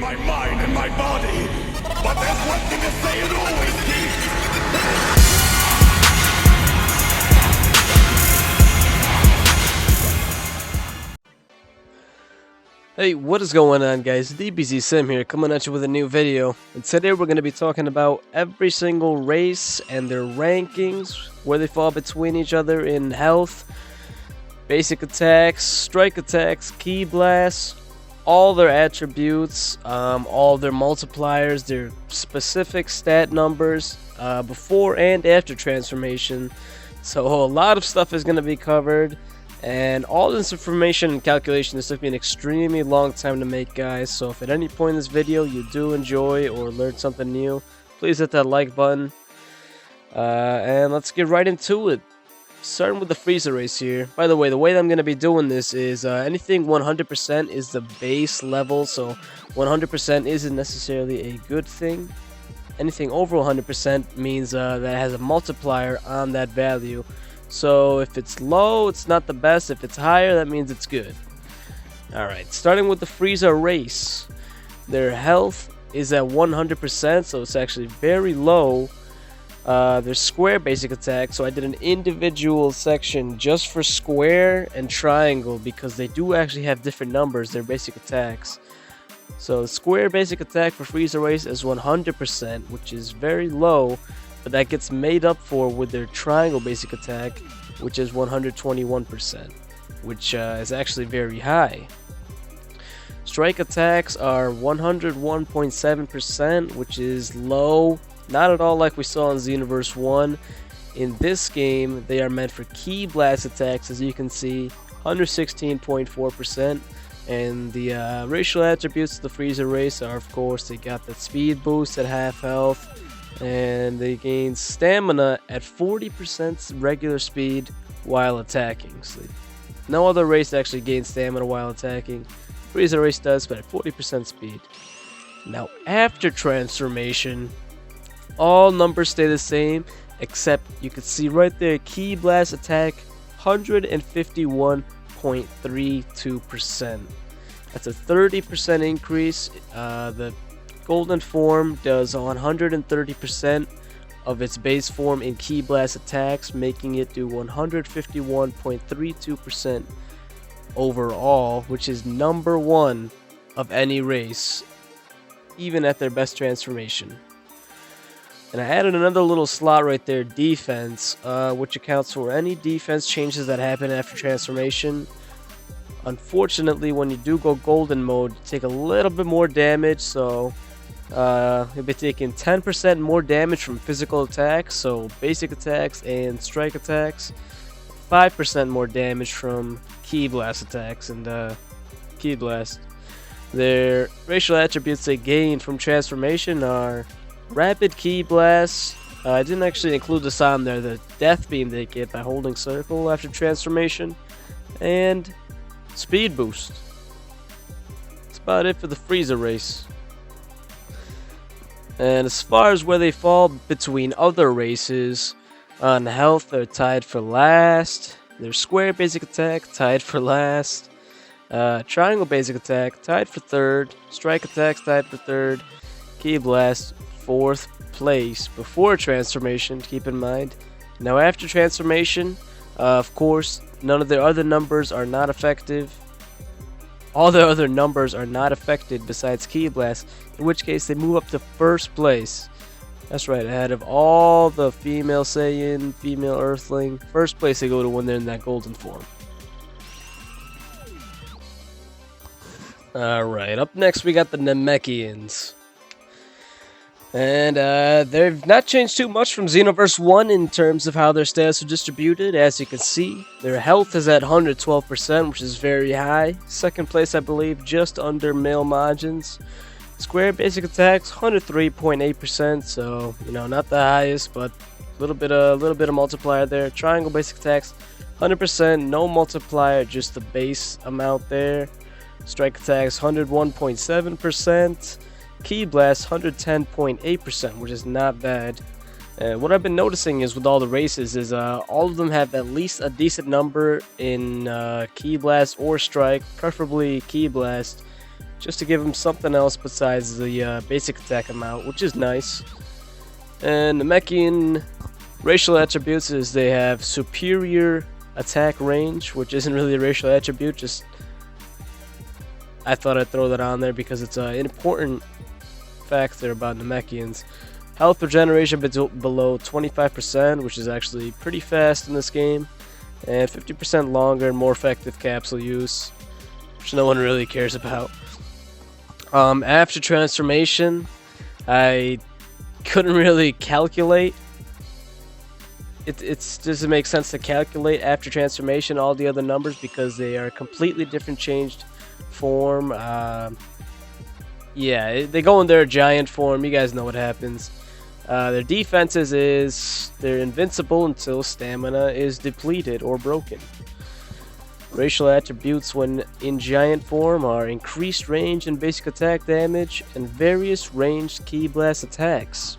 my mind and my body. But there's one thing a Saiyan always keeps. Hey, what is going on, guys? DbzSim here, coming at you with a new video. And today we're going to be talking about every single race and their rankings, where they fall between each other in health, basic attacks, strike attacks, ki blasts, all their attributes, all their multipliers, their specific stat numbers, before and after transformation. So a lot of stuff is going to be covered. And all this information and calculation, this took me an extremely long time to make, guys. So if at any point in this video you do enjoy or learn something new, please hit that like button. And let's get right into it. Starting with the Frieza race here. By the way that I'm going to be doing this is anything 100% is the base level. So 100% isn't necessarily a good thing. Anything over 100% means that it has a multiplier on that value. So if it's low, it's not the best. If it's higher, that means it's good. Alright, starting with the Frieza race. Their health is at 100%, so it's actually very low. Their square basic attack, so I did an individual section just for square and triangle because they do actually have different numbers, their basic attacks. So the square basic attack for Frieza race is 100%, which is very low. But that gets made up for with their triangle basic attack, which is 121%, which is actually very high. Strike attacks are 101.7%, which is low, not at all like we saw in XenoVerse 1. In this game, they are meant for ki blast attacks, as you can see, 116.4%. And the racial attributes of the Frieza race are, of course, they got that speed boost at half health. And they gain stamina at 40% regular speed while attacking. So no other race actually gains stamina while attacking. Frieza race does, but at 40% speed. Now after transformation, all numbers stay the same, except you can see right there, ki blast attack 151.32%. That's a 30% increase. The golden form does 130% of its base form in ki blast attacks, making it do 151.32% overall, which is #1 of any race, even at their best transformation. And I added another little slot right there, defense, which accounts for any defense changes that happen after transformation. Unfortunately, when you do go golden mode, you take a little bit more damage, so you'll be taking 10% more damage from physical attacks, so basic attacks and strike attacks. 5% more damage from ki blast attacks and ki blast. Their racial attributes they gain from transformation are rapid ki blast. I didn't actually include this on there. The death beam they get by holding circle after transformation, and speed boost. That's about it for the Frieza race. And as far as where they fall between other races, on health they're tied for last. Their square basic attack tied for last. Triangle basic attack tied for third. Strike attacks tied for third. Ki blast 4th place before transformation, keep in mind. Now after transformation, of course, none of their other numbers are not effective. All the other numbers are not affected besides ki blast, in which case they move up to 1st place. That's right, ahead of all the female Saiyan, female Earthling. 1st place they go to when they're in that golden form. Alright, up next we got the Namekians. And they've not changed too much from XenoVerse 1 in terms of how their stats are distributed. As you can see, their health is at 112%, which is very high. 2nd place, I believe, just under male Majins. Square basic attacks, 103.8%, so not the highest, but a little bit of multiplier there. Triangle basic attacks, 100%, no multiplier, just the base amount there. Strike attacks, 101.7%. Ki blast 110.8%, which is not bad. What I've been noticing is with all the races is all of them have at least a decent number in ki blast or strike, preferably ki blast, just to give them something else besides the basic attack amount, which is nice. And Namekian racial attributes is they have superior attack range, which isn't really a racial attribute, just I thought I'd throw that on there because it's an important factor about Namekians. Health regeneration below 25%, which is actually pretty fast in this game, and 50% longer and more effective capsule use, which no one really cares about. After transformation, I couldn't really calculate. It doesn't make sense to calculate after transformation all the other numbers because they are completely different changed form. Yeah, they go in their giant form. You guys know what happens. Their defenses is they're invincible until stamina is depleted or broken. Racial attributes when in giant form are increased range and basic attack damage and various ranged ki blast attacks.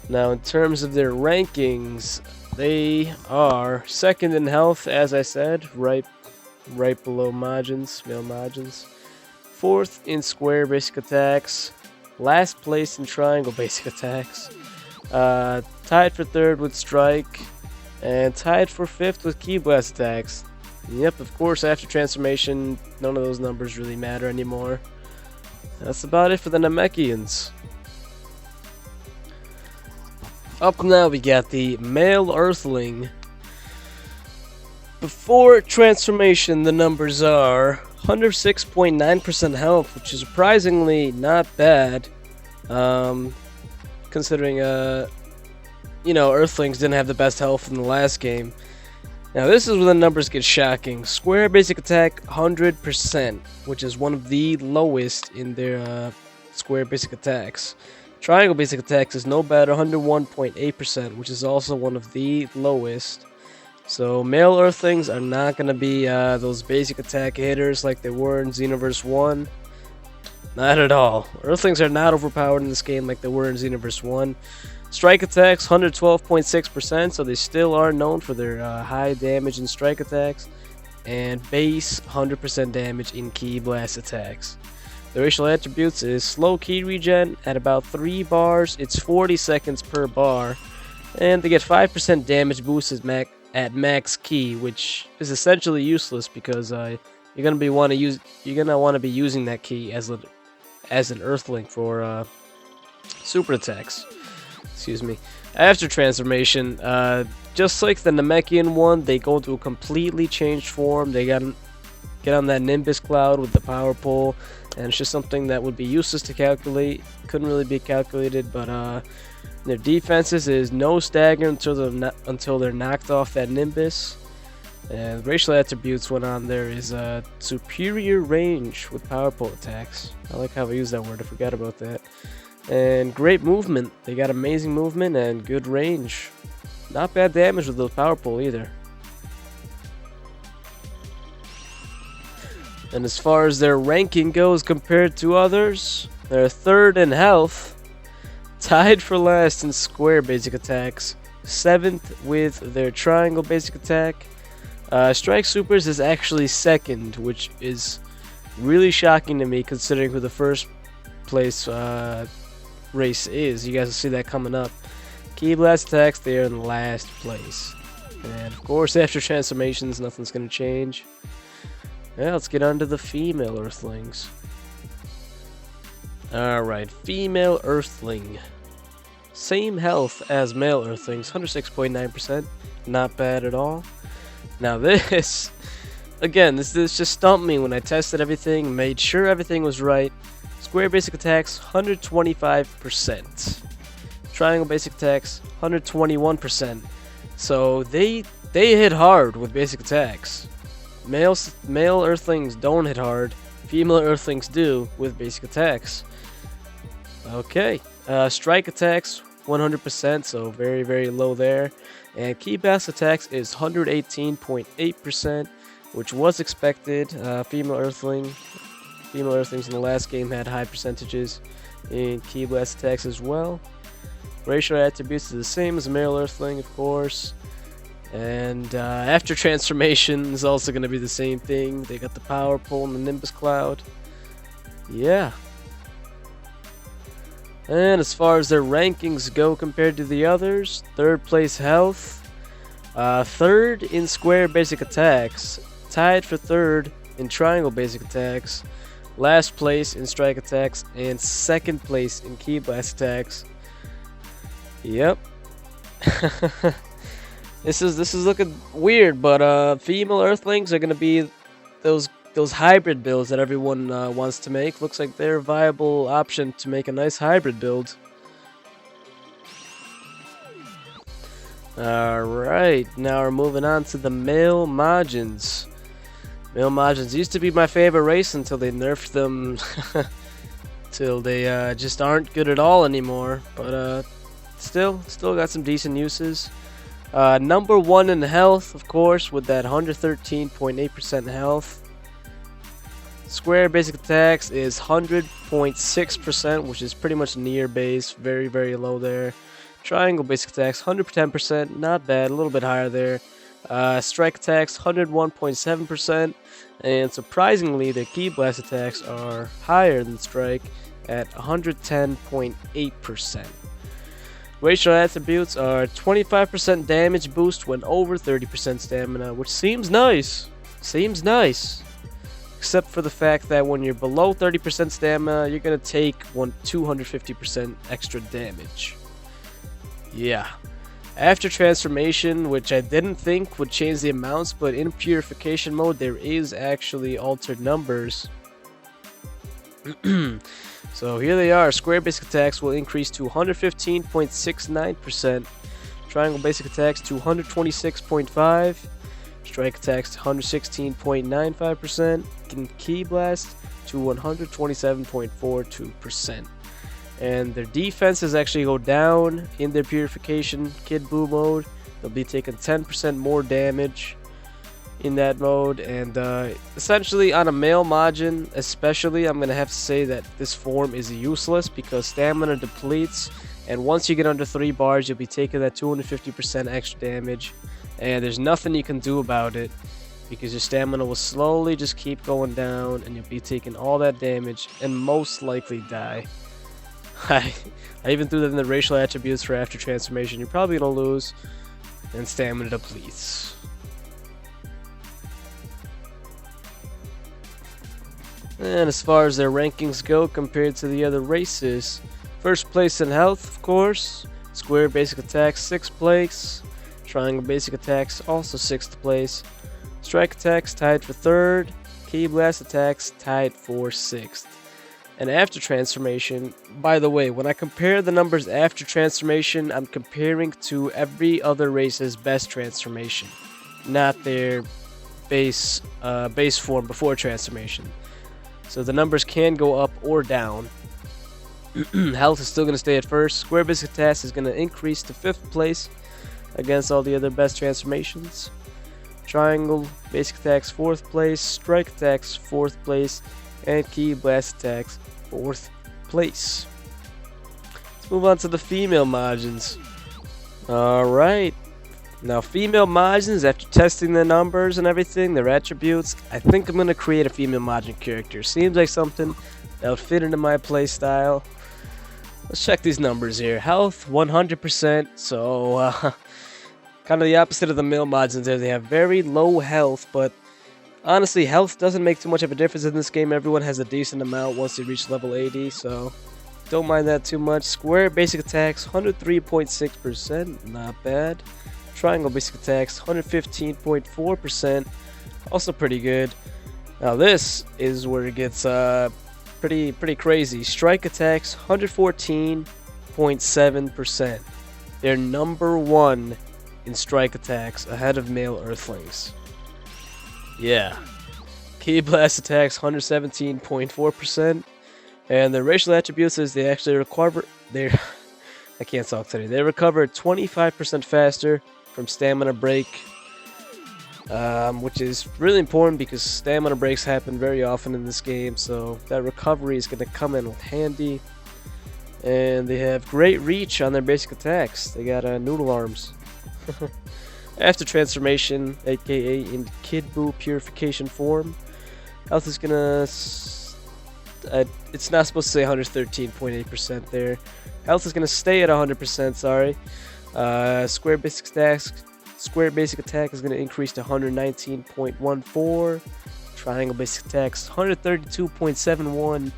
Now in terms of their rankings, they are second in health, as I said, right below Majins, male Majins. Fourth in square basic attacks. Last place in triangle basic attacks. Tied for third with strike. And tied for fifth with ki blast attacks. Yep, of course, after transformation, none of those numbers really matter anymore. That's about it for the Namekians. Up now, we got the male Earthling. Before transformation, the numbers are 106.9% health, which is surprisingly not bad, considering you know, Earthlings didn't have the best health in the last game. Now this is where the numbers get shocking. Square basic attack 100%, which is one of the lowest in their square basic attacks. Triangle basic attacks is no better, 101.8%, which is also one of the lowest. So male Earthlings are not going to be those basic attack hitters like they were in XenoVerse 1. Not at all. Earthlings are not overpowered in this game like they were in XenoVerse 1. Strike attacks 112.6%, so they still are known for their high damage in strike attacks, and base 100% damage in ki blast attacks. The racial attributes is slow ki regen at about 3 bars, it's 40 seconds per bar, and they get 5% damage boost at max ki, which is essentially useless because you're gonna want to be using that ki as an Earthling for super attacks. Excuse me. After transformation, just like the Namekian one, they go into a completely changed form. They get on that Nimbus cloud with the power pole, and it's just something that would be useless to calculate. Couldn't really be calculated, but their defenses is no stagger until they're knocked off that Nimbus. And racial attributes went on there is superior range with power pole attacks. I like how I use that word. I forgot about that. And great movement. They got amazing movement and good range. Not bad damage with the power pole either. And as far as their ranking goes compared to others, they're third in health, tied for last in square basic attacks, 7th with their triangle basic attack. Strike supers is actually second, which is really shocking to me considering who the first place race is. You guys will see that coming up. Ki blast attacks, they are in last place. And of course, after transformations, nothing's going to change. Yeah, let's get on to the female Earthlings. Alright, female Earthling. Same health as male Earthlings, 106.9%. Not bad at all. Now this, again, this just stumped me when I tested everything, made sure everything was right. Square basic attacks, 125%. Triangle basic attacks, 121%. So they hit hard with basic attacks. Male Earthlings don't hit hard. Female Earthlings do with basic attacks. Okay, strike attacks, 100%, so very, very low there. And ki blast attacks is 118.8%, which was expected. Female Earthlings in the last game had high percentages in ki blast attacks as well. Racial attributes is the same as male Earthling, of course. And after transformation is also going to be the same thing. They got the power pole and the Nimbus Cloud. Yeah. And as far as their rankings go compared to the others, 3rd place health, 3rd in square basic attacks, tied for 3rd in triangle basic attacks, last place in strike attacks, and 2nd place in ki blast attacks. Yep. This is looking weird, but female Earthlings are gonna be those hybrid builds that everyone wants to make. Looks like they're a viable option to make a nice hybrid build. Alright, now we're moving on to the male Majins. Male Majins used to be my favorite race until they nerfed them. Till they just aren't good at all anymore. But still got some decent uses. Number 1 in health, of course, with that 113.8% health. Square basic attacks is 100.6%, which is pretty much near base, very, very low there. Triangle basic attacks, 110%, not bad, a little bit higher there. Strike attacks, 101.7%, and surprisingly, their ki blast attacks are higher than strike at 110.8%. Racial attributes are 25% damage boost when over 30% stamina, which seems nice. Except for the fact that when you're below 30% stamina, you're gonna take 250% extra damage. Yeah. After transformation, which I didn't think would change the amounts, but in purification mode, there is actually altered numbers. So here they are. Square basic attacks will increase to 115.69%. Triangle basic attacks to 126.5%. Strike attacks to 116.95%. And ki blast to 127.42%. And their defenses actually go down in their purification Kid Buu mode. They'll be taking 10% more damage in that mode, and essentially on a male Majin especially, I'm gonna have to say that this form is useless because stamina depletes, and once you get under 3 bars you'll be taking that 250% extra damage, and there's nothing you can do about it because your stamina will slowly just keep going down and you'll be taking all that damage and most likely die. I even threw that in the racial attributes for after transformation. You're probably gonna lose, and stamina depletes. And as far as their rankings go compared to the other races, 1st place in health, of course. Square basic attacks, 6th place. Triangle basic attacks, also 6th place. Strike attacks tied for 3rd. Ki blast attacks tied for 6th. And after transformation, by the way, when I compare the numbers after transformation, I'm comparing to every other race's best transformation, not their base form before transformation. So the numbers can go up or down. Health is still going to stay at 1st. Square basic attacks is going to increase to 5th place against all the other best transformations. Triangle basic attacks 4th place. Strike attacks 4th place. And ki blast attacks 4th place. Let's move on to the female Majins. Alright. Now, female Majins, after testing the numbers and everything, their attributes, I think I'm going to create a female Majin character. Seems like something that would fit into my playstyle. Let's check these numbers here. Health, 100%, so kind of the opposite of the male Majins there. They have very low health, but honestly, health doesn't make too much of a difference in this game. Everyone has a decent amount once they reach level 80, so don't mind that too much. Square basic attacks, 103.6%, not bad. Triangle basic attacks, 115.4%, also pretty good. Now this is where it gets pretty crazy. Strike attacks, 114.7%. They're number 1 in strike attacks, ahead of male Earthlings. Yeah. Ki blast attacks, 117.4%, and the racial attributes is they actually recover. I can't talk today. They recover 25% faster from stamina break, which is really important because stamina breaks happen very often in this game, so that recovery is going to come in handy. And they have great reach on their basic attacks. They got noodle arms. After transformation, aka in Kid Buu purification form, health is gonna. It's not supposed to say 113.8% there. Health is gonna stay at 100%. Sorry. Square basic attack is gonna increase to 119.14. Triangle basic attacks 132.71.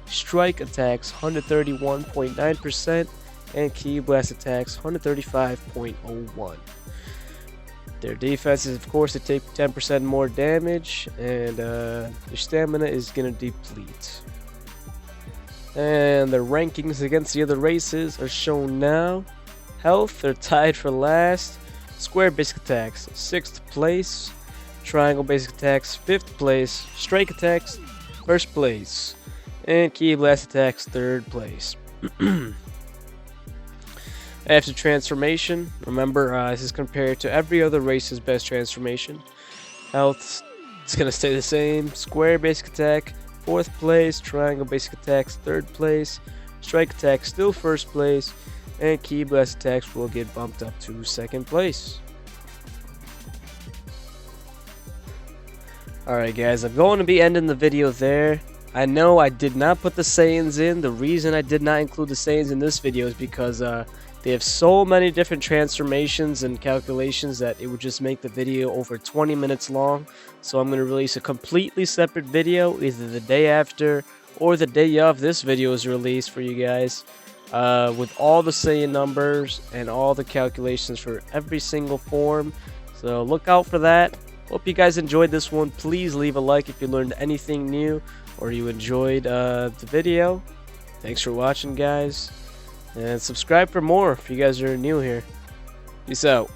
Strike attacks 131.9%. And Ki Blast attacks 135.01. Their defenses, of course, they take 10% more damage, and their stamina is gonna deplete. And the rankings against the other races are shown now. Health, they're tied for last. Square basic attacks, 6th place. Triangle basic attacks, 5th place. Strike attacks, 1st place. And Ki Blast attacks, 3rd place. After transformation, remember this is compared to every other race's best transformation. Health, it's going to stay the same. Square basic attack, 4th place. Triangle basic attacks, 3rd place. Strike attack, still 1st place. And Ki Blast attacks will get bumped up to 2nd place. Alright guys, I'm going to be ending the video there. I know I did not put the Saiyans in. The reason I did not include the Saiyans in this video is because they have so many different transformations and calculations that it would just make the video over 20 minutes long. So I'm going to release a completely separate video either the day after or the day of this video is released for you guys. With all the Saiyan numbers and all the calculations for every single form. So look out for that. Hope you guys enjoyed this one. Please leave a like if you learned anything new or you enjoyed the video. Thanks for watching, guys. And subscribe for more if you guys are new here. Peace out.